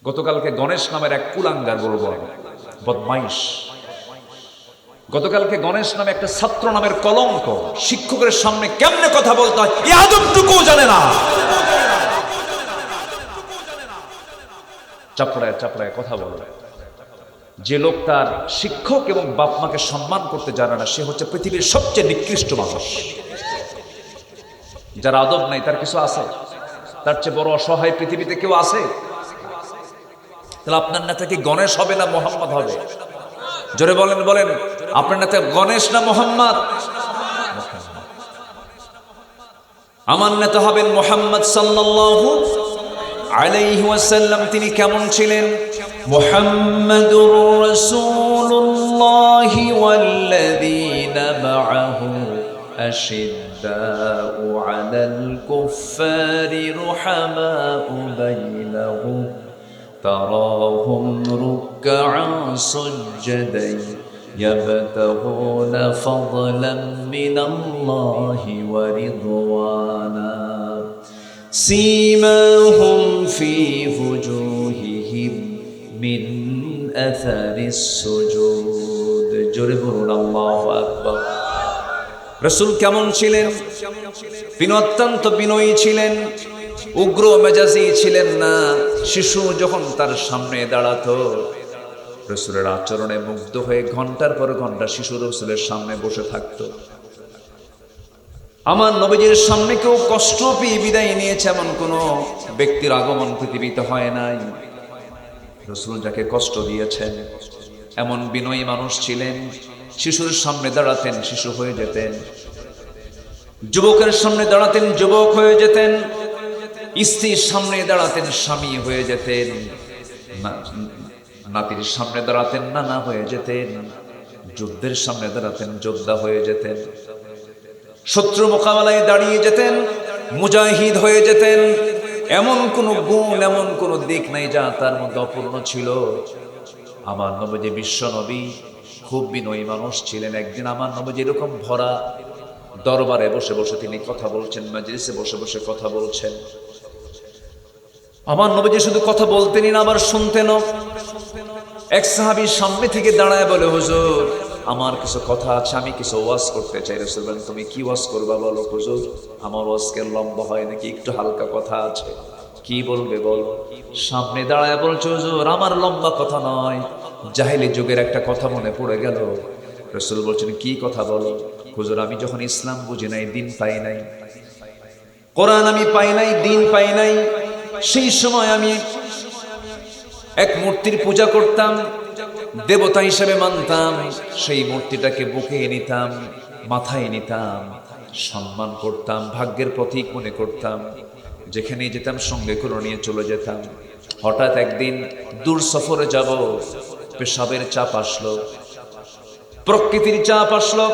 গতকালকে গণেশ নামের এক কুলাঙ্গার বলবো আমি, বদমাইশ। গতকালকে গণেশ নামে একটা ছাত্র নামের কলঙ্ক, শিক্ষকের সামনে কেমনে কথা বলতে হয় এই আদবটুকুও জানে না। চাপড়ায় চাপড়ায় কথা বলে। যে লোক তার শিক্ষক এবং বাপ মাকে সম্মান করতে জানে না, সে হচ্ছে পৃথিবীর সবচেয়ে নিকৃষ্ট মানুষ। যার আদব নাই তার কিছু আছে? তার চেয়ে বড় অসহায় পৃথিবীতে কেউ আছে? তাহলে আপনার নেতা কি গণেশ হবে না মোহাম্মদ হবে? জোরে বলেন বলেন, আপনার নেতা গণেশ না মোহাম্মদ? আমার নেতা হবেন মুহাম্মদ সাল্লাল্লাহু আলাইহি ওয়াসাল্লাম। তিনি কেমন ছিলেন? মুহাম্মাদুর রাসূলুল্লাহি ওয়াল্লাযীনা মাআহু আশিদ্দাউ আলাল কুফফারি রুহামাউ বাইনাহুম তারাহুম রুকআন সুজদান يبتغون فضلا من الله ورضوانا سيماهم في وجوههم من أثر السجود জোরে বলুন আল্লাহু আকবার। রাসূল কেমন ছিলেন? তিনি অত্যন্ত বিনয়ী ছিলেন, উগ্র মেজাজি ছিলেন না। শিশু যখন তার সামনে দাঁড়াতো, রাসূলের আচরণে মুগ্ধ হয়ে ঘন্টার পর ঘন্টা শিশু রাসূলের সামনে বসে থাকতো। আমার নবীজির সামনে কেউ কষ্ট পেয়ে বিদায় নিয়েছে এমন কোন ব্যক্তির আগমন পৃথিবীতে হয় নাই। রাসূল যাকে কষ্ট দিয়েছেন এমন বিনয়ী মানুষ ছিলেন। শিশুর সামনে দাঁড়াতেন, শিশু হয়ে যেতেন। যুবকের সামনে দাঁড়াতেন, যুবক হয়ে যেতেন। স্ত্রীর সামনে দাঁড়াতেন, স্বামী হয়ে যেতেন। নাতির সামনে দাঁড়াতেন, নানা হয়ে যেতেন। যুদ্ধের সামনে দাঁড়াতেন, যোদ্ধা হয়ে যেতেন। শত্রু মোকাবেলায় দাঁড়িয়ে যেতেন, মুজাহিদ হয়ে যেতেন। এমন কোন গুণ, এমন কোন দিক নাই যা তার মধ্যে অপূর্ণ ছিল। আমার নবী বিশ্ব নবী খুব বিনয়ী মানুষ ছিলেন। একদিন আমার নবী এরকম ভরা দরবারে বসে বসে তিনি কথা বলছেন, মাজলিসে বসে বসে কথা বলছেন। আমার নবীজি শুধু কথা বলতেনই না, আবার শুনতেনও। এক সাহাবী সামনে থেকে দাঁড়ায় বলে, হুজুর আমার কিছু কথা আছে, আমি কিছু ওয়াজ করতে চাই। রাসূল বলেন, তুমি কি ওয়াজ করবা বলো। হুজুর আমার ওয়াজ কে লম্বা হয় নাকি, একটু হালকা কথা আছে, কি বলবে বলো। সামনে দাঁড়ায় বলছে, হুজুর আমার লম্বা কথা নয়, জাহেলি যুগের একটা কথা মনে পড়ে গেল। রাসূল বলছেন, কি কথা বলো। হুজুর আমি যখন ইসলাম বুঝি নাই, দিন পাই নাই, কোরআন আমি পাই নাই, দিন পাই নাই, সেই সময় আমি এক মূর্তির পূজা করতাম, দেবতা হিসেবে মানতাম। সেই মূর্তিটাকে বুকে নিতাম, মাথায় নিতাম, সম্মান করতাম, ভাগ্যের প্রতীক মনে করতাম। যেখানে যেতাম সঙ্গে করে নিয়ে চলে যেতাম। হঠাৎ একদিন দূর সফরে যাব, পেশাবের চাপ আসলো, প্রকৃতির চাপ আসলো।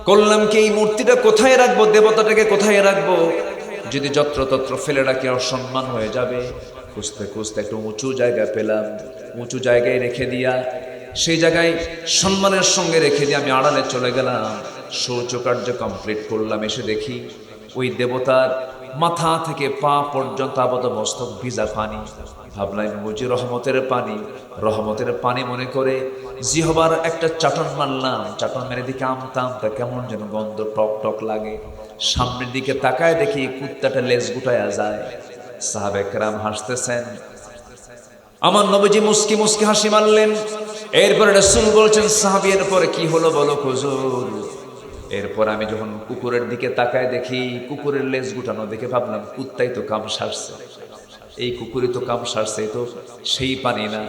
করলাম কি, এই মূর্তিটা কোথায় রাখবো, দেবতাটাকে কোথায় রাখবো? যদি যত্রতত্র ফেলে রাখি অসম্মান হয়ে যাবে। খুঁজতে খুঁজতে একটু উঁচু জায়গা পেলাম, উঁচু জায়গায় রেখে দিয়া, সেই জায়গায় সম্মানের সঙ্গে রেখে দিয়ে আমি আড়ালে চলে গেলাম। শৌচকার্য কমপ্লিট করলাম। এসে দেখি ওই দেবতার মাথা থেকে পা পর্যন্ত আপাত মস্তক ভিজা পানি। ভাবলাম বুঝি রহমতের পানি। রহমতের পানি মনে করে জিহবার একটা চাটন মারলাম। চাটন মেরে দিকে আমতাম, তা কেমন যেন গন্ধ টক টক লাগে। সামনের দিকে তাকায় দেখি কুত্তাটা লেজ গুটায়া যায়। সাহাবে কেরাম হাসতেছেন। আমার নবীজি মুস্কি মুস্কি হাসি মারলেন। এরপরে রাসূল বলছেন, সাহাবী এরপরে কি হলো বলো হুজুর। এরপর আমি যখন কুকুরের দিকে তাকায় দেখি কুকুরের লেজ গুটানো, দেখে ভাবলাম কুত্তাই তো কাম সারছে, এই কুকুরই তো কাম সারছে, তো সেই পানি না।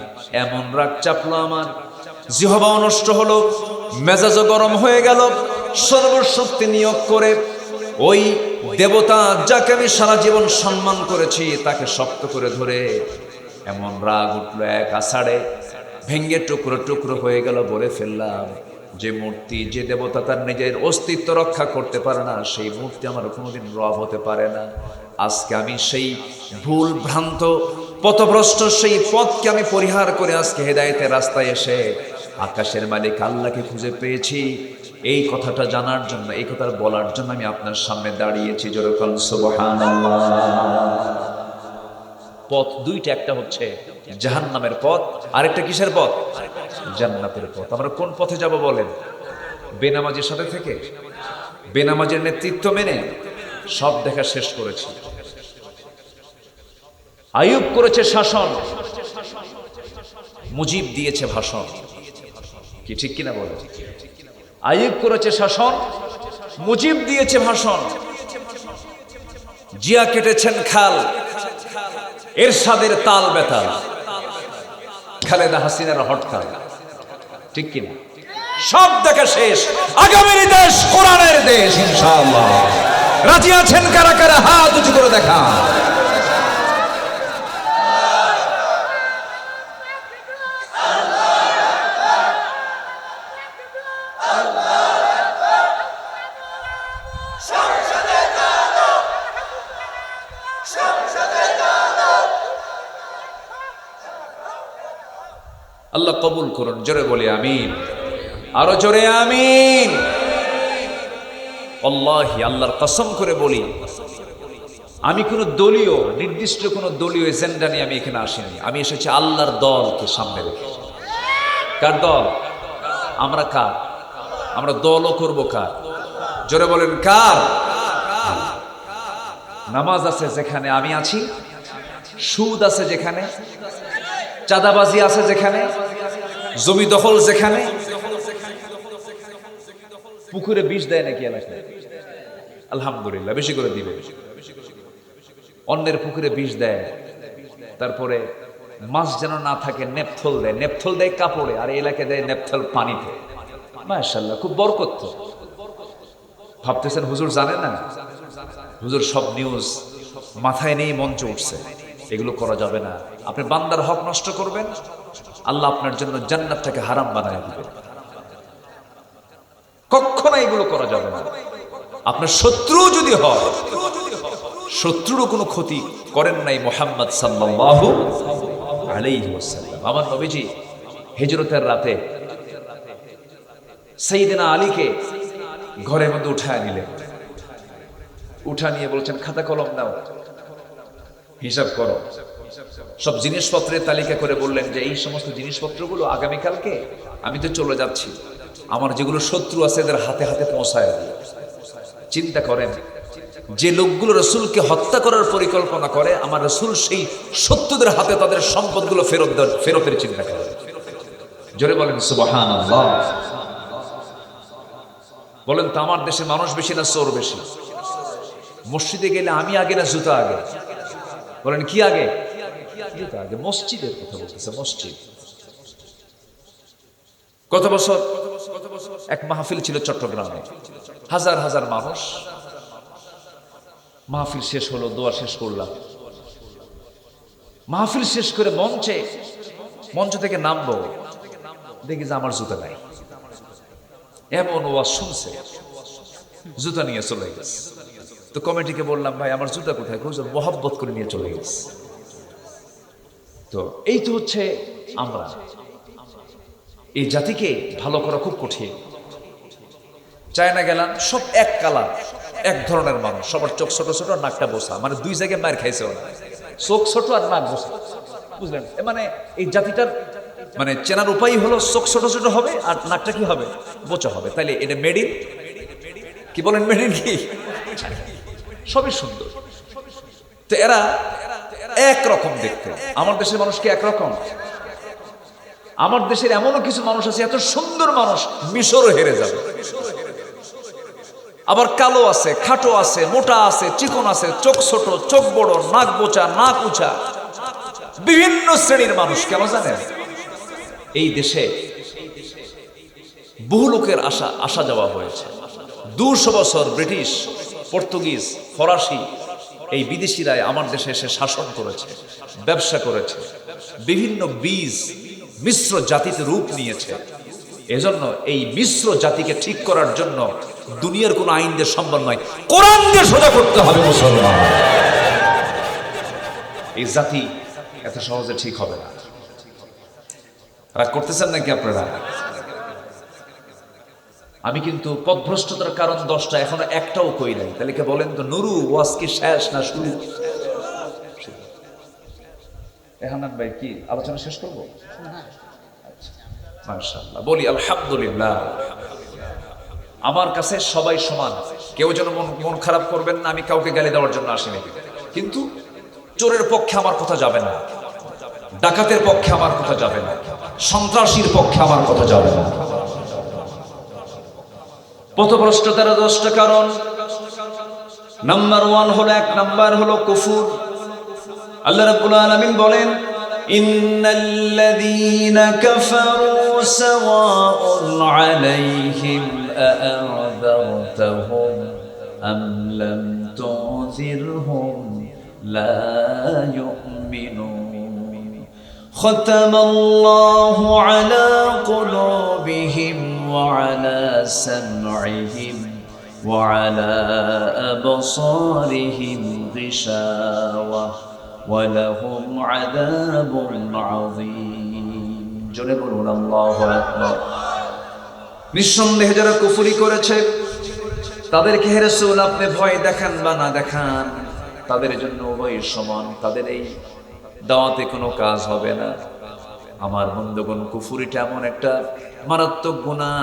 এমন রাগ চাপলো আমার, জিহ্বাও নষ্ট হলো, মেজাজও গরম হয়ে গেল। সর্বশক্তি নিয়োগ করে ওই দেবতা যাকে আমি সারা জীবন সম্মান করেছি তাকে শক্ত করে ধরে এমন রাগ উঠলো, এক আছাড়ে ভেঙ্গে টুকরো টুকরো হয়ে গেল। বলে ফেললাম, যে মূর্তি, যে দেবতা তার নিজের অস্তিত্ব রক্ষা করতে পারে না, সেই মূর্তি আমার কোনোদিন রব হতে পারে না। আজকে আমি সেই ভুল ভ্রান্ত পথভ্রষ্ট সেই পথকে আমি পরিহার করে আজকে হেদায়েতের রাস্তায় এসে আকাশের মালিক আল্লাহকে খুঁজে পেয়েছি। এই কথাটা জানার জন্য, এই কথা বলার জন্য আমি আপনার সামনে দাঁড়িয়েছি। যেরকম সুবহানাল্লাহ। পথ দুইটা, একটা হচ্ছে জাহান্নামের পথ, আরেকটা কিসের পথ? জান্নাতের পথ। আমরা কোন পথে যাব বলেন? বেনামাজির সাথে থেকে, বেনামাজির নেতৃত্ব মেনে সব দেখা শেষ করেছি। আইয়ুব করেছে শাসন, মুজিব দিয়েছে ভাষণ। কি ঠিক কিনা বলে? আইয়ুব করেছে শাসন, মুজিব দিয়েছে ভাষণ। জিয়া কেটেছেন খাল, এরশাদের তাল বেতাল, খালেদা হাসিনার হরতাল। ঠিক কিনা? সব দেখা শেষ। আগামীর দেশ কোরআনের দেশ ইনশাআল্লাহ। রাজি আছেন কারা কারা? হাত উঁচু করে দেখা। আল্লাহ কবুল করুন। জোরে বলি আমিন, আরো জোরে আমিন। আল্লাহি, আল্লাহর কসম করে বলি, আমি কোনো দলীয় নির্দিষ্ট কোনো দলীয় এজেন্ডা নিয়ে আমি এখানে আসিনি। আমি এসেছি আল্লাহর দলকে সামনে রেখে। কার দল? আমরা কার? আমরা দলও করব কার? জোরে বলেন কার? নামাজ আছে যেখানে আমি আছি, সুদ আছে যেখানে, চাঁদাবাজি আছে যেখানে, জমি দখল যেখানে, পুকুরে বিষ দেয় নাকি এলাকায়? আলহামদুলিল্লাহ, বেশি করে দিবে। অন্যের পুকুরে বিষ দেয়, তারপরে মাছ যেন না থাকে নেপথল দেয়, নেপথল দেয় কাপড়ে, আর এলাকায় দেয় নেপথল পানিতে। মাশাআল্লাহ, খুব বরকত তো। ভাবতেছেন হুজুর জানেন না? হুজুর সব নিউজ মাথায় নেই, মঞ্চ উঠছে। এগুলো করা যাবে না। আপনি বান্দার হক নষ্ট করবেন, আল্লাহ আপনার জন্য জান্নাতটাকে হারাম বানায় দিবেন। কখনো এগুলো করা যাবে না। আপনার শত্রু যদি হয়, শত্রুরও কোনো ক্ষতি করেন নাই মুহাম্মদ সাল্লাল্লাহু আলাইহি ওয়াসাল্লাম। আমার নবীজি হিজরতের রাতে সাইয়েদনা আলীকে ঘরের মধ্যে উঠায় নিলেন। উঠা নিয়ে বলছেন, খাতা কলম দাও, হিসাব করো। সব জিনিসপত্রের তালিকা করে বললেন যে এই সমস্ত জিনিসপত্রগুলো আগামীকালকে আমি তো চলে যাচ্ছি, আমার যেগুলো শত্রু আছে এদের হাতে হাতে পৌঁছায় দিই। চিন্তা করেন, যে লোকগুলো রসুলকে হত্যা করার পরিকল্পনা করে, আমার রসুল সেই শত্রুদের হাতে তাদের সম্পদগুলো ফেরতের চিন্তা করে। জোরে বলেন সুবহানাল্লাহ। বলেন তো, আমার দেশে মানুষ বেশি না চোর বেশি? মসজিদে গেলে আমি আগে না জুতা আগে? বলেন কি আগে? জুতা আগে। মসজিদের কথা বলতেছে, মসজিদ। গত বছর এক মাহফিল ছিল চট্টগ্রামে, হাজার হাজার মানুষ। মাহফিল শেষ হলো, দোয়া শেষ করলাম। মাহফিল শেষ করে মঞ্চ থেকে নামবো, দেখি যে আমার জুতা নাই। এমন ওয়াজ শুনছে, জুতা নিয়ে চলে গেছে। তো কমিটিকে বললাম, ভাই আমার জুতা কোথায়? হুজুর মোহাব্বত করে নিয়ে চলে গেছে। তো এই তো হচ্ছে আমরা। এই জাতিকে ভালো করা খুব কঠিন। চায়না গেলাম, সব এক কালার, এক ধরনের মানুষ, সবার চোখ ছোট ছোট, নাকটা বোসা। মানে দুই জায়গায় মার খাইছে ওরা, চোখ ছোট আর নাক বোসা। বুঝলেন? মানে এই জাতিটার মানে চেনার উপায় হলো চোখ ছোট ছোট হবে আর নাকটা কি হবে? বোচা হবে। তাইলে এটা মেডিন কি বলেন? মেডিন কি? সবই সুন্দর। তো এরা একরকম দেখতে। আমার দেশের মানুষ কি একরকম? আমার দেশের এমনও কিছু মানুষ আছে, এত সুন্দর মানুষ মিশরও হেরে যাবে। আবার কালো আছে, খাটো আছে, মোটা আছে, চিকন আছে, চোখ ছোট, চোখ বড়, নাক বোচা, নাক উঁচা, বিভিন্ন শ্রেণীর মানুষ। কেন জানেন? এই দেশে বহু লোকের আসা যাওয়া হয়েছে। 200 বছর ব্রিটিশ, পর্তুগিজ, ফরাসি, এই বিদেশিরাই আমার দেশে এসে শাসন করেছে, ব্যবসা করেছে, বিভিন্ন বীজ মিশ্র জাতিতে রূপ নিয়েছে। এজন্য এই মিশ্র জাতিকে ঠিক করার জন্য দুনিয়ার কোন আইন দিয়ে সম্ভব নয়, কোরআন দিয়ে সোজা করতে হবে মুসলমান। এই জাতি এত সহজে ঠিক হবে না। রাগ করতেছেন নাকি আপনারা? আমি কিন্তু পথভ্রষ্টতার কারণ 10টা, এখনো একটাও কই নাই। তাহলে কে বলেন তো, নুরু ওয়াজ কি শেষ না শুরু? রেহানান ভাই কি আলোচনা শেষ করবো? আচ্ছা, মাশাআল্লাহ। বলি আলহামদুলিল্লাহ। আমার কাছে সবাই সমান, কেউ যেন মন খারাপ করবেন না, আমি কাউকে গালি দেওয়ার জন্য আসিনি। কিন্তু চোরের পক্ষে আমার কথা যাবে না, ডাকাতের পক্ষে আমার কথা যাবে না, সন্ত্রাসীর পক্ষে আমার কথা যাবে না। পথভ্রষ্টতার 10টা কারণ। নাম্বার 1 হলো, 1 নাম্বার হলো কুফর। আল্লাহ রাব্বুল আলামিন বলেন, ইন্নাল্লাযীনা কাফারু সাওয়াউন আলাইহিম আ'আযারতাহুম আম লাম তুযিরহুম লা ইউমিনুন খাতামাল্লাহু আলা কুলুবিহিম ওয়া আলা সাম'ইহিম ওয়া আলা আবসারিহিম গিশাওয়া ওয়ালাহুম আযাবুন আযীম। জোরে বলুন আল্লাহু আকবার। নিঃসন্দেহে যারা কুফরি করেছে তাদেরকে হে রাসূল আপনি ভয় দেখান বা না দেখান, তাদের জন্য উভয় সমান, তাদের এই দাওয়াতে কোনো কাজ হবে না। আমার বন্ধুগণ, কুফরিটা এমন একটা মারাত্মক গুনাহ,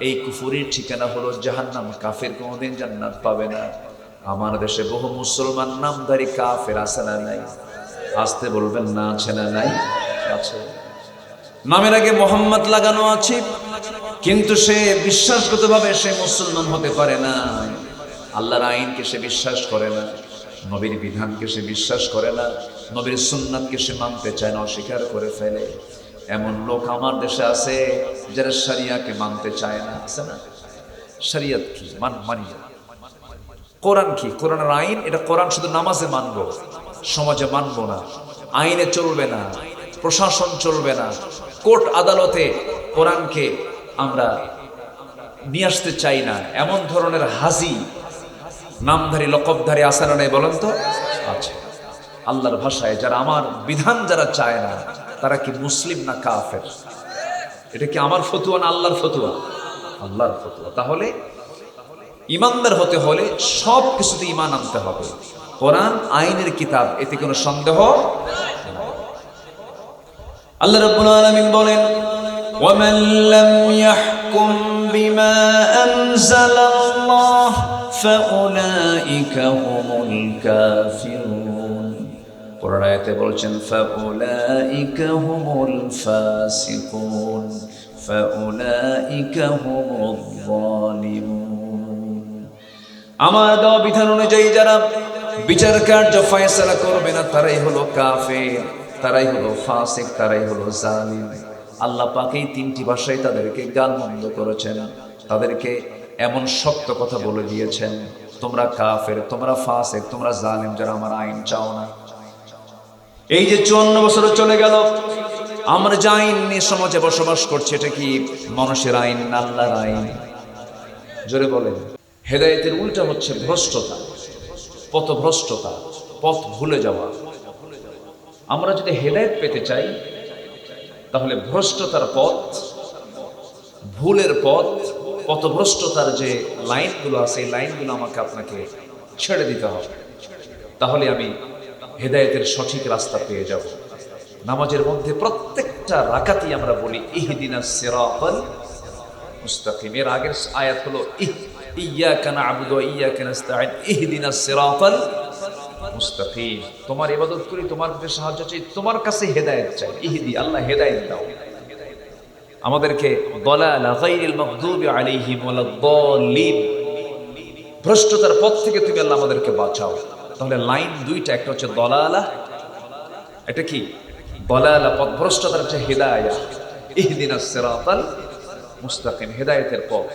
এই কুফরির ঠিকানা হলো জাহান্নাম। কাফের কোনোদিন জান্নাত পাবে না। আমার দেশে বহু মুসলমান নামধারী কাফের আছে না নাই? আসতে বলবেন না, আছে না নাই? আছে। নামের আগে মোহাম্মদ লাগানো আছে, কিন্তু সে বিশ্বাসগতভাবে সে মুসলমান হতে পারে না। আল্লাহর আইনকে সে বিশ্বাস করে না, নবীর বিধানকে সে বিশ্বাস করে না, নবীর সুন্নাতকে সে মানতে চায় না, অস্বীকার করে ফেলে। এমন লোক আমার দেশে আছে যারা শরিয়াকে মানতে চায় না। আছে না? শরিয়ত কি মানি না। কোরআন কি? কোরআনের আইন, এটা কোরআন শুধু নামাজে মানবো, সমাজে মানবো না, আইনে চলবে না, প্রশাসন চলবে না, কোর্ট আদালতে কোরআনকে আমরা নিয়ে আসতে চাই না। এমন ধরনের হাজি, নামধারী, লকবধারী আছে না নাই বলেন তো? আছে। আল্লাহর ভাষায় যারা আমার বিধান যারা চায় না, তারা কি মুসলিম না কাফের? এটা কি আমার ফতুয়া না আল্লাহর ফতুয়া? আল্লাহর ফতুয়া। তাহলে ইমানদার হতে হলে সব কিছুতে ইমান আনতে হবে। কোরআন আইনের কিতাব, এতে কোনো সন্দেহ। আল্লাহ রাব্বুল আলামিন বলেন, ওয়ামান লাম ইয়াহকুম বিমা আনজালাল্লাহ ফাউলাইকা হুমুল কাফিরুন। কোরআন আয়াতে বলছেন ফাউলাইকা হুমুল ফাসিকুন ফাউলাইকা হুমুল যালিমুন। আমার দেওয়া বিধান অনুযায়ী যারা বিচার কার্য ফয়সালা করবে না, তারাই হলো কাফের, তারাই হলো ফাসিক, তারাই হলো জালিম। আল্লাহ পাক এই 3টি ভাষায় তাদেরকে গালমন্দ করেছেন, তাদেরকে এমন শক্ত কথা বলে দিয়েছেন, তোমরা কাফের, তোমরা ফাসিক, তোমরা জালিম, যারা আমার আইন চাও না। এই যে 54 বছর চলে গেল, আমরা যে আইন নিয়ে সমাজে বসবাস করছি, এটা কি মানুষের আইন না আল্লাহর আইন? জোরে বলেন। হেদায়েতের উল্টা হচ্ছে ভ্রষ্টতা, পথভ্রষ্টতা, পথ ভুলে যাওয়া। আমরা যদি হেদায়েত পেতে চাই, তাহলে ভ্রষ্টতার পথ, ভুলের পথ, পথভ্রষ্টতার যে লাইনগুলো আছে, এই লাইনগুলো আমাকে আপনাকে ছেড়ে দিতে হবে। তাহলে আমি হেদায়েতের সঠিক রাস্তা পেয়ে যাব। নামাজের মধ্যে প্রত্যেকটা রাকাতই আমরা বলি ইহদিনাস সিরাতাল মুস্তাকিম। এর আগের আয়াত হলো ইয়্যাকা না'বুদু ওয়া ইয়্যাকা নাস্তাঈন ইহদিনাস সিরাতাল মুস্তাকিম। তোমার ইবাদত করি, তোমার কাছে সাহায্য চাই, তোমার কাছে হেদায়েত চাই। ইহদি, আল্লাহ হেদায়েত দাও আমাদেরকে। দালালা গায়রিল মাগদুবি আলাইহিম ওয়ালাদ-দাল্লিন, ভ্রষ্টতার পথ থেকে তুমি আল্লাহ আমাদেরকে বাঁচাও। তাহলে লাইন 2টা, একটা হচ্ছে দালালা, এটা কি দালালা পথভ্রষ্টতার, হচ্ছে হিদায়াহ। ইহদিনাস সিরাতাল মুস্তাকিম, হেদায়েতের পথ।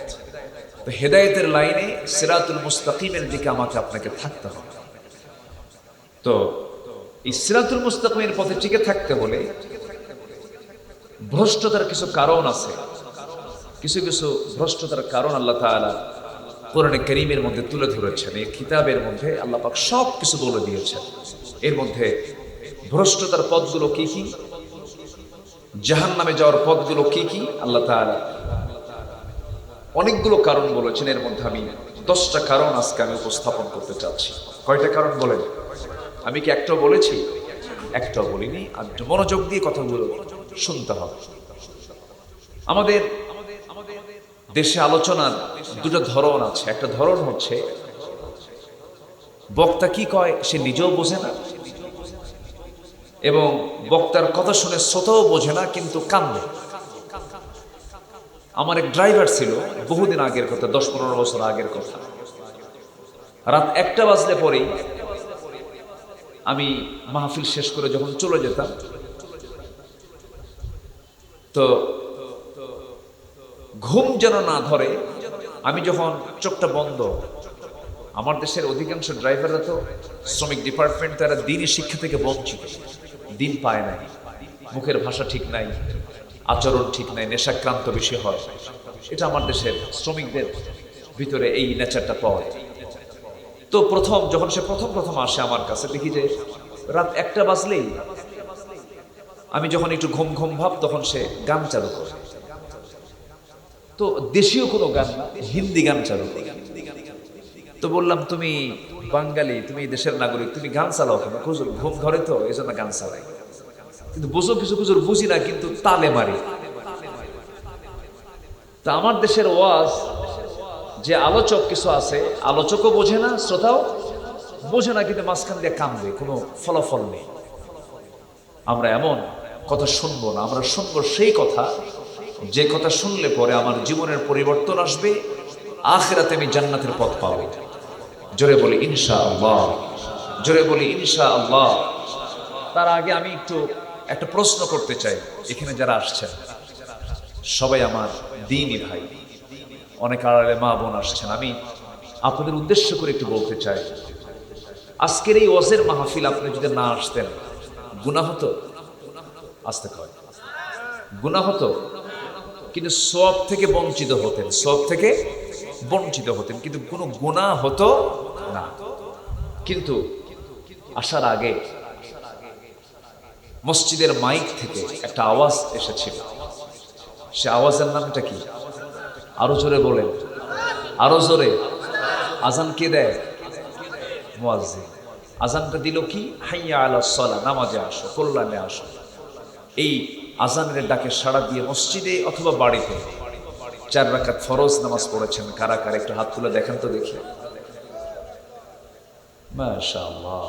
তো হেদায়েতের লাইনে সিরাতুল মুস্তাকিমের দিকে আমাকে আপনাকে থাকতে হবে। তো এই সিরাতুল মুস্তাকিমের পথে টিকে থাকতে হলে ভ্রষ্টতার কিছু কারণ আছে, কিছু কিছু ভ্রষ্টতার কারণ আল্লাহ তাআলা কোরআনে কারীমের মধ্যে তুলে ধরেছেন। এই কিতাবের মধ্যে আল্লাহ পাক সব কিছু বলে দিয়েছেন। এর মধ্যে ভ্রষ্টতার পথগুলো কি কি, জাহান্নামে যাওয়ার পথগুলো কি কি, আল্লাহ তাআলা অনেকগুলো কারণ বলেছেন। এর মধ্যে আমি 10টা কারণ আজকে আমি উপস্থাপন করতে চাচ্ছি। কয়টা কারণ বলেন? আমি কি একটাও বলেছি? একটাও বলিনি। আর মনোযোগ দিয়ে কথাগুলো শুনতে হবে। আমাদের দেশে আলোচনার দুটো ধরন আছে। একটা ধরন হচ্ছে বক্তা কি কয় সে নিজেও বোঝে না, এবং বক্তার কথা শুনে শ্রোতাও বোঝে না, কিন্তু কান্দে। আমার এক ড্রাইভার ছিল, বহুদিন আগের কথা, 10-15 বছর আগের কথা। রাত 1টা বাজলে পরেই আমি মাহফিল শেষ করে যখন চলে যেতাম, তো ঘুম যেন না ধরে, আমি যখন চোখটা বন্ধ, আমার দেশের অধিকাংশ ড্রাইভাররা তো শ্রমিক ডিপার্টমেন্ট, তারা দিনই শিক্ষা থেকে বঞ্চিত, দিন পায় নাই, মুখের ভাষা ঠিক নাই, আচরণ ঠিক নাই, নেশাক্রান্ত বেশি হয়। এটা আমার দেশের শ্রমিকদের ভিতরে এই নেচারটা পাওয়া যায়। তো যখন সে প্রথম আসে আমার কাছে, দেখি যে রাত 1টা বাজলেই আমি যখন একটু ঘুম ঘুম ভাব, তখন সে গান চালু করে। তো দেশীয় কোনো গান না, হিন্দি গান চালু করে। তো বললাম, তুমি বাঙালি, তুমি দেশের নাগরিক, তুমি গান চালাও কেন? হুজুর ঘুম ধরে তো এই জন্য গান চালাই। কিন্তু বুঝো কিছু হুজুর বুঝি না, কিন্তু তালে মারি। তা আমার দেশের ওয়াজ যে আলোচক কিছু আছে, আলোচকও বোঝে না, শ্রোতাও বোঝে না, কিন্তু মাঝখান দিয়ে কান্দে, কোনো ফলাফল নেই। আমরা এমন কথা শুনবো না, আমরা শুনবো সেই কথা যে কথা শুনলে পরে আমার জীবনের পরিবর্তন আসবে, আখিরাতে আমি জান্নাতের পথ পাবো। জোরে বলি ইনশাআল্লাহ, জোরে বলি ইনশাআল্লাহ। তার আগে আমি একটা প্রশ্ন করতে চাই। এখানে যারা আসছেন সবাই আমার দ্বীনি ভাই, অনেক আড়ালে মা বোন আসছেন। আমি আপনাদের উদ্দেশ্য করে একটু বলতে চাই, আজকের এই ওয়াজের মাহফিল আপনি যদি না আসতেন, গুনাহ হতো? আসতে কয় গুনাহ হতো, কিন্তু সওয়াব থেকে বঞ্চিত হতেন, সওয়াব থেকে বঞ্চিত হতেন, কিন্তু কোনো গুনাহ হতো না। কিন্তু আসার আগে মসজিদের মাইক থেকে একটা আওয়াজ এসেছিল। সে আওয়াজের নামটা কি? আরো জোরে বলেন, আরো জোরে। আজান কে দেয়? মুয়াজ্জিন। আজানটা দিল কি? হাইয়া আলাস সালাহ, নামাজে আসো, কল্যাণে আসো। এই আজানের ডাকে সাড়া দিয়ে মসজিদে অথবা বাড়িতে 4 রাকাত ফরজ নামাজ পড়েছেন কারা কারা? একটু হাত তুলে দেখেন তো দেখি। মাশাআল্লাহ,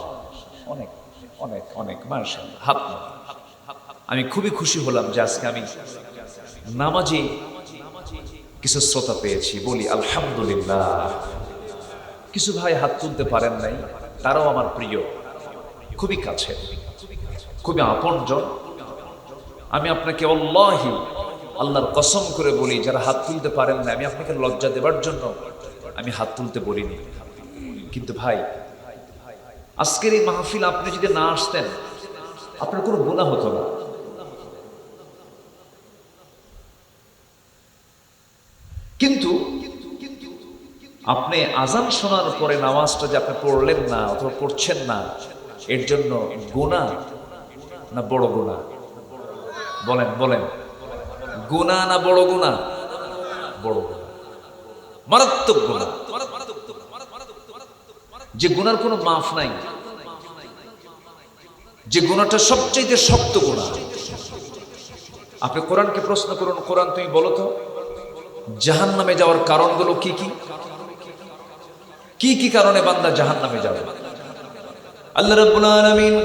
অনেক অনেক অনেক মাশাআল্লাহ, হাত নামান। আমি খুবই খুশি হলাম যে আজকে আমি নামাজে কিছু শ্রোতা পেয়েছি, বলি আলহামদুলিল্লাহ। কিছু ভাই হাত তুলতে পারেন নাই, তারাও আমার প্রিয়, খুবই কাছে, খুবই আপনজন। আমি আপনাকে আল্লাহি, আল্লাহর কসম করে বলি, যারা হাত তুলতে পারেন না, আমি আপনাকে লজ্জা দেবার জন্য আমি হাত তুলতে বলিনি। কিন্তু ভাই, আজকের এই মাহফিল আপনি যদি না আসতেন, আপনার কোনো গুনাহ হতো না। কিন্তু আপনি আজান শোনার পরে নামাজটা যে আপনি পড়লেন না অথবা পড়ছেন না, এর জন্য গুনাহ না বড় গুনাহ? বলেন বলেন, গুনাহ না বড় গুনাহ? বড় গুনাহ, মারাত্মক গুনাহ, যে গুনার কোনো মাফ নাই, যে গুনাহটা সবচেয়ে শক্ত গুনাহ। আপনি কোরআনকে প্রশ্ন করুন, কোরআন তুমি বলো তো জাহান্নামে যাওয়ার কারণগুলো কি কি? কি কি কারণে বান্দা জাহান্নামে যাবে? আল্লাহ রাব্বুল আলামিন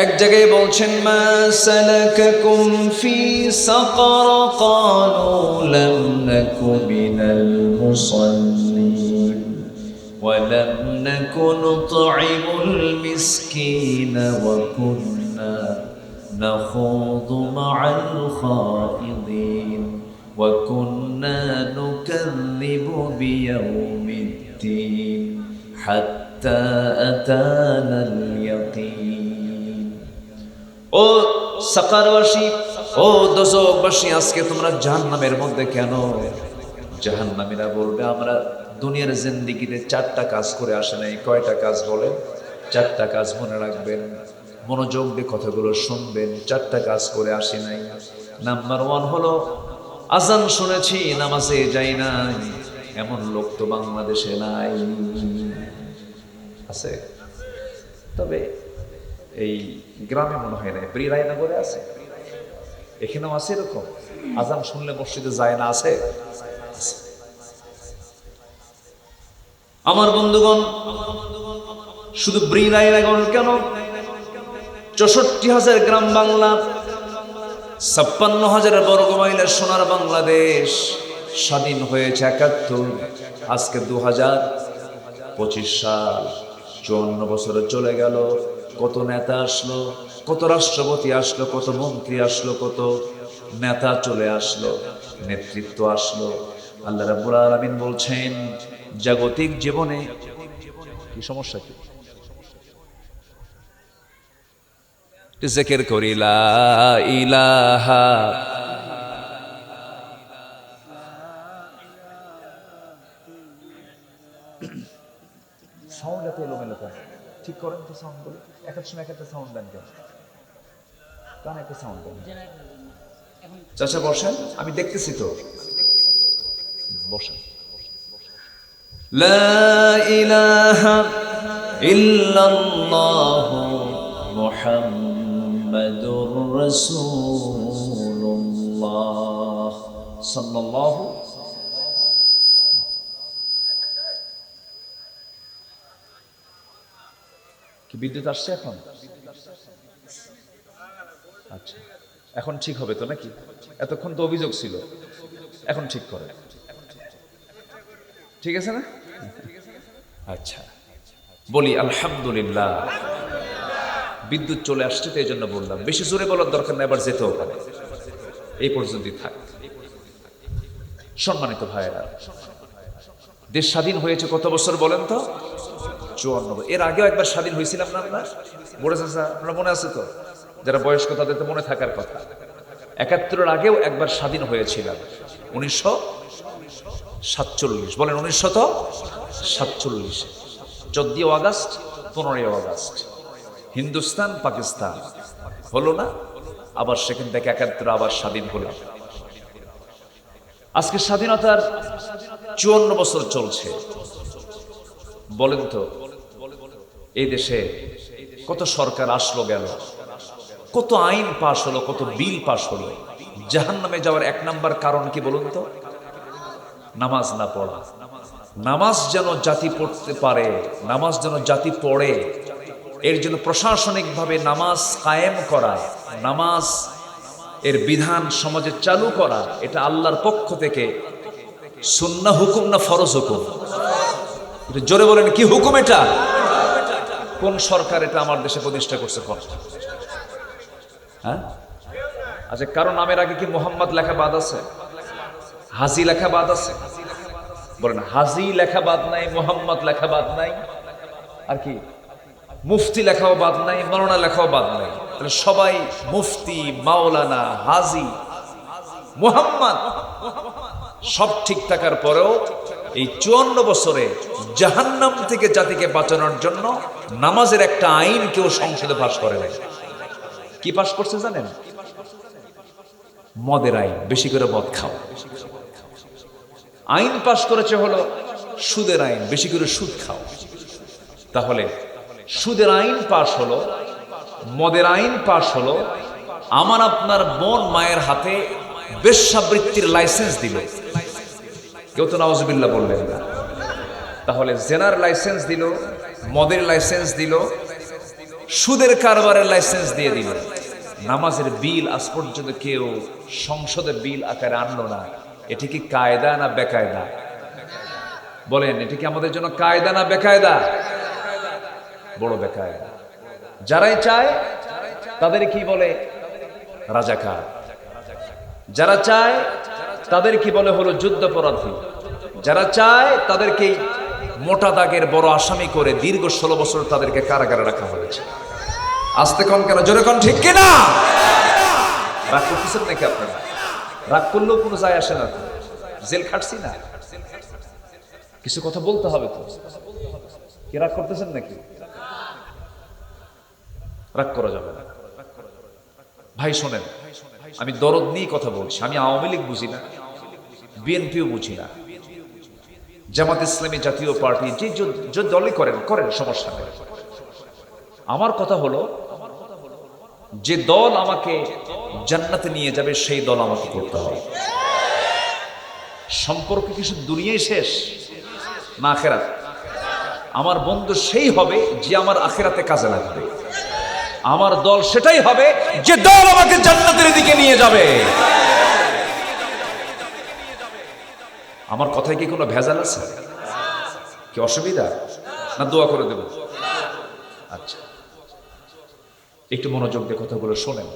এক জায়গায় বলছেন, মা সালাকাকুম ফি সাকার ক্বালু লাম নাকু মিনাল মুসাল্লিন ওয়া লাম নাকু নুতঈমুল মিসকিনা ওয়া কুন্না নাখুযু মা'আল খাইদিন ওয়া কুন্না নুকাযযিবু বিয়াউমিদ্দিন হাত্তা আতানাল ইয়াকিন। ও সাকারবাসী, ও দোজখবাসী, আজকে তোমরা জাহান্নামের মধ্যে কেন? জাহান্নামীরা বলবে, আমরা দুনিয়ার জিন্দেগিতে 4টা কাজ করে আসে নাই। কয়টা কাজ বলেন? 4টা কাজ মনে রাখবেন, মনোযোগ দিয়ে কথাগুলো শুনবেন। 4টা কাজ করে আসি নাই। নাম্বার 1 হলো আজান শুনেছি, নামাজে যাই নাই। এমন লোক তো বাংলাদেশে নাই, আছে? তবে এই গ্রামে মনে হয় না, রায়নগরে আছে, এখানেও আছে এরকম আজান শুনলে মসজিদে যায় না, আছে। আমার বন্ধুগণ, শুধু রায়নগর কেন, 64,000 গ্রাম বাংলা, 56,000 বর্গ মাইলের সোনার বাংলাদেশ স্বাধীন হয়েছে 71, আজকে 2025 সাল, 54 বছরে চলে গেল। কত নেতা আসলো, কত রাষ্ট্রপতি আসলো, কত মন্ত্রী আসলো, কত নেতা চলে আসলো, নেতৃত্ব আসলো। আল্লাহ রাব্বুল আলামিন বলছেন জাগতিক জীবনে কি সমস্যা, কি জিকির করি লা ইলাহা, সাউন্ড এত এলোমেলো কেন, ঠিক করেন তো সাউন্ড গুলো, এক এক সময় এক একটা সাউন্ড দেন কেন, কান একটা সাউন্ড দেন। চাচা বসেন, আমি দেখতেছি তো, বসেন। লা ইলাহা ইল্লাল্লাহ মুহাম্মাদুর রাসূলুল্লাহ সাল্লাল্লাহু। কি বিদ্যুৎ আসছে এখন? আচ্ছা, এখন ঠিক হবে তো নাকি? এতক্ষণ তো অভিযোগ ছিল, এখন ঠিক করে, ঠিক আছে না? আচ্ছা, বলি আলহামদুলিল্লাহ। বিদ্যুৎ চলে আসছে তো এই জন্য বললাম, বেশি জোরে বলার দরকার নেই, আবার যেতেও পারে, এই পর্যন্তই থাক। সম্মানিত ভাইয়েরা, দেশ স্বাধীন হয়েছে কত বছর বলেন তো? 54। এর আগেও একবার স্বাধীন হয়েছিলাম না আমরা? বলেছে আপনারা মনে আছে তো? যারা বয়স্ক তাদের তো মনে থাকার কথা। 71-এর আগেও একবার স্বাধীন হয়েছিলাম, 1947। বলেন 1947, 14 আগস্ট, 15 আগস্ট, হিন্দুস্তান পাকিস্তান হলো না? আবার সেখান থেকে 71 আবার স্বাধীন হলো। আজকে স্বাধীনতার 54 বছর চলছে। বলেন তো, এই দেশে কত সরকার আসলো গেল, কত আইন পাশ হলো, কত বিল পাশ হলো। জাহান্নামে যাওয়ার 1 নাম্বার কারণ কি বলুন তো? নামাজ না পড়া। নামাজ যেন জাতি পড়তে পারে, নামাজ যেন জাতি পড়ে, এর জন্য প্রশাসনিকভাবে নামাজ কায়েম করা, নামাজ এর বিধান সমাজে চালু করা, এটা আল্লাহর পক্ষ থেকে সুন্নাহ হুকুম না ফরজ হুকুম? জোরে বলেন, কি হুকুম এটা? কোন সরকার এটা আমার দেশে প্রতিষ্ঠা করছে? হ্যাঁ, আচ্ছা, কারো নামের আগে কি মোহাম্মদ লেখা বাদ আছে? হাজি লেখা বাদ আছে? বলেন, হাজি লেখা বাদ নাই, মোহাম্মদ লেখা বাদ নাই, আর কি মুফতি লেখাও বাদ নাই, মাওলানা লেখাও বাদ নাই। তাহলে সবাই মুফতি, মাওলানা, হাজি, মোহাম্মদ সব ঠিক থাকার পরেও এই 54 বছরে জাহান্নাম থেকে জাতিকে বাঁচানোর জন্য নামাজের একটা আইন কেউ সংসদে পাশ করে নাই। কি পাশ করছে জানেন? মদের আইন, বেশি করে মদ খাও। আইন পাশ করেছে হলো সুদের আইন, বেশি করে সুদ খাও। তাহলে সুদের আইন পাশ হলো, মদের আইন পাশ হলো, আমার আপনার বোন মায়ের হাতে বেশ্যাবৃত্তির লাইসেন্স দিল, কেউ তো নাউজুবিল্লাহ বললেন না। তাহলে জেনার লাইসেন্স দিল, মদের লাইসেন্স দিল, সুদের কারবারের লাইসেন্স দিয়ে দিল। নামাজের বিল আজ পর্যন্ত কেউ সংসদে বিল আকারে আনলো না। এটি কি কায়দা না বেকায়দা? বলেন, এটি কি আমাদের জন্য কায়দা না বেকায়দা? বড় বেকায়দা। যারাই চায় তাদের কি বলে? রাজাকার। যারা চায় তাদের কি বলে? হলো যুদ্ধাপরাধী। যারা চায় তাদেরকে মোটা দাগের বড় আসামি করে দীর্ঘ 16 বছর তাদেরকে কারাগারে রাখা হয়েছে। আস্তে কম কেন, জোরে কম, ঠিক কিনা? রাগ করতেছেন নাকি আপনারা? রাগ করলেও কোনো যায় আসে না, জেল খাটছি না, কিছু কথা বলতে হবে তো। কি রাগ করতেছেন নাকি? রাগ করা যাবে না ভাই। শোনেন, আমি দরদ নিয়ে কথা বলছি। আমি আওয়ামী লীগ বুঝি না, বিএনপিও বুঝি না, জামাত ইসলামী, জাতীয় পার্টি, যে দলই করেন করেন, সমস্যা নেই। আমার কথা হলো যে দল আমাকে জান্নাতে নিয়ে যাবে সেই দল আমাকে করতে হবে। সম্পর্ক কি শুধু দুনিয়ায় শেষ না আখিরাত? আমার বন্ধু সেই হবে যে আমার আখিরাতে কাজে লাগবে। আমার দল সেটাই হবে যে দল আমাকে জান্নাতের দিকে নিয়ে যাবে। আমার কথায় কি কোনো ভেজাল আছে? কি অসুবিধা? না দোয়া করে দেব? আচ্ছা, একটু মনোযোগ দিয়ে কথাগুলো শোনেন।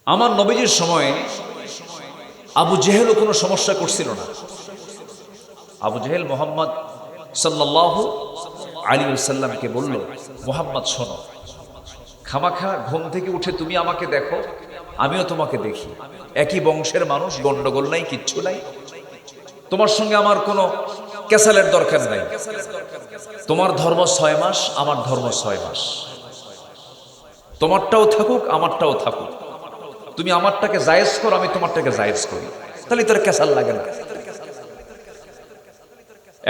আমার নবীজির সময়ে আবু জেহেলও কোনো সমস্যা করছিল না। আবু জেহেল মোহাম্মদ সাল্লাল্লাহু আলাইহি ওয়াসাল্লামকে বলল, মোহাম্মদ শোনো, খামাখা ঘুম থেকে উঠে তুমি আমাকে দেখো, আমিও তোমাকে দেখি, একই বংশের মানুষ, গন্ডগোল নাই, কিচ্ছু নাই, তোমার সঙ্গে আমার কোনো ক্যাসালের দরকার নাই। তোমার ধর্ম 6 মাস, আমার ধর্ম 6 মাস, তোমারটাও থাকুক আমারটাও থাকুক, তুমি আমারটাকে জায়েজ করো, আমি তোমারটাকে জায়েজ করি, তাহলে তোর ক্যাসাল লাগে না।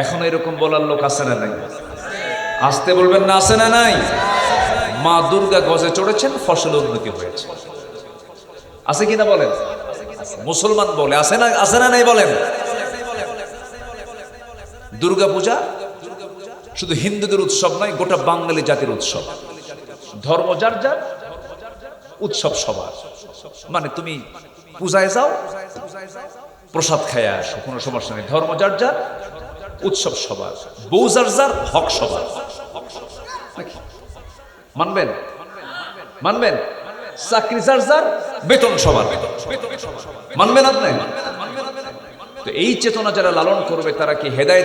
এখন এরকম বলার লোক আছে না নাই? আসতে বলবেন না, আছে না নাই? মা দুর্গা গজে চড়েছেন, ফসল উন্নতি হয়েছে, আছে কিনা বলেন? মুসলমান বলে, আছে না, আছে না নাই বলেন? দুর্গা পূজা শুধু হিন্দুদের উৎসব নয়, গোটা বাঙালি জাতির উৎসব। ধর্ম যার যার, উৎসব সবার। মানে তুমি পূজায় যাও, প্রসাদ খায় আসো, কোনো সমস্যা নেই। ধর্ম যার যার, উৎসব সবার, বউ যার যার, হক সবার। মানবেন? মানবেন? চাকরি যার যার, বেতন সবার। মানবেন আপনি? তো এই চেতনা যারা লালন করবে তারা কি হেদায়েত